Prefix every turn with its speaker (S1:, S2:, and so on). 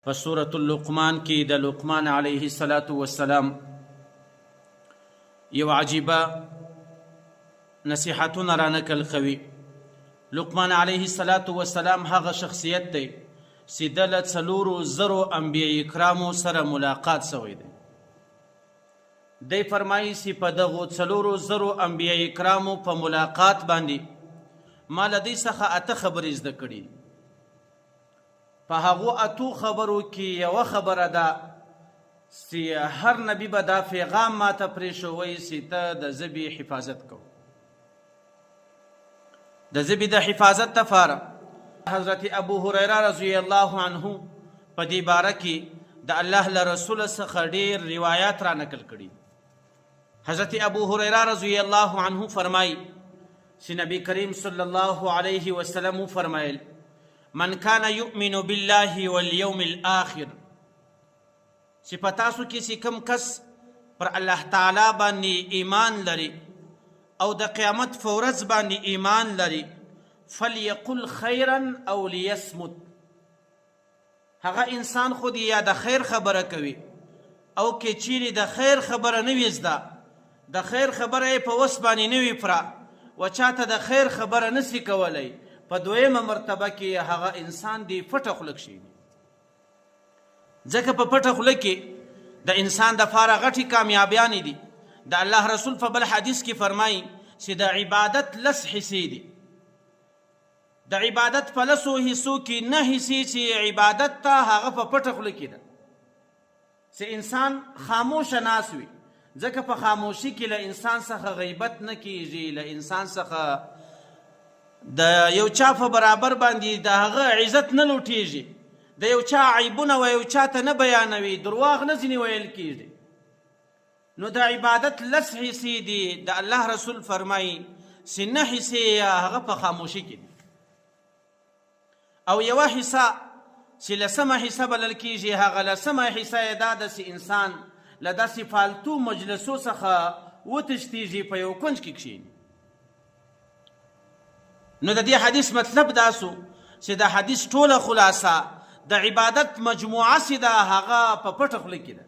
S1: په سورة اللقمان کې د لقمان علیه السلام یو عجیبه نصیحتونه را نقل کوي. لقمان علیه السلام هغه شخصیت دی چې د له 4,000 انبیاء کرامو سره ملاقات شوی دی. دی فرمایي چې په دغو 4,000 انبیاء کرامو په ملاقات باندې ما له دوی څخه 8 خبرې زده کړي. په هغو 8 خبرو کې یوه خبره ده چې هر نبی به دا پیغام ماته پرېښوی چې ته د ژبې حفاظت کوو. د ژبې د حفاظت لپاره حضرت ابو هریره رضی الله عنه په دې باره کې د الله له رسول څخه ډېر روایات را نقل کړي. حضرت ابو هریره رضی الله عنه فرمایي چې نبی کریم صلی الله علیه وسلم فرمایل: من کان یؤمن بالله والیوم الاخر، چې په تاسو کې چې کوم کس پر الله تعالی باندې ایمان لري او د قیامت په ورځ باندې ایمان لري، فلیقل خیرا او لیصمت، هغه انسان خو دې یا د خیر خبره کوي او که چیرې د خیر خبره نه وي زده، د خیر خبره یې په وس باندې نه وي پوره و چاته د خیر خبره نسي کولی، په دویمه مرتبه کې هغه انسان دی پټه خوله کښېني. ځکه په پټه خوله کې د انسان دپاره غټې کامیابیانې دي. د الله رسول په بل حدیث کې فرمایي چې د عبادت 10 حصې دي. د عبادت په 10 حصو کې 9 حصې چې عبادت ته هغه په پټه خوله کې ده، چې انسان خاموشه ناست وي. ځکه په خاموشي کې له انسان څخه غیبت نه کیږي، له انسان څخه د یو چا په برابر باندې د هغه عزت نه لوټیږي، د یو چا عیبونه و یو چا ته نه بیانوي، درواغ نه ځینې ویل کیږي. نو د عبادت 10 حصې دي. د الله رسول فرمایي چې 9 حصې هغه په خاموشي کې دي، او یوه حصه چې 10مه حصه بلل کیږي، هغه 10مه حصه یې دا ده چې انسان له داسې فالتو مجلسو څخه وتښتېږي، په یو کونج کې کښېني. نو د دې حدیث مطلب دا سو چې د حدیث ټوله خلاصه د عبادت مجموعه چې ده هغه په پټه خوله کې ده.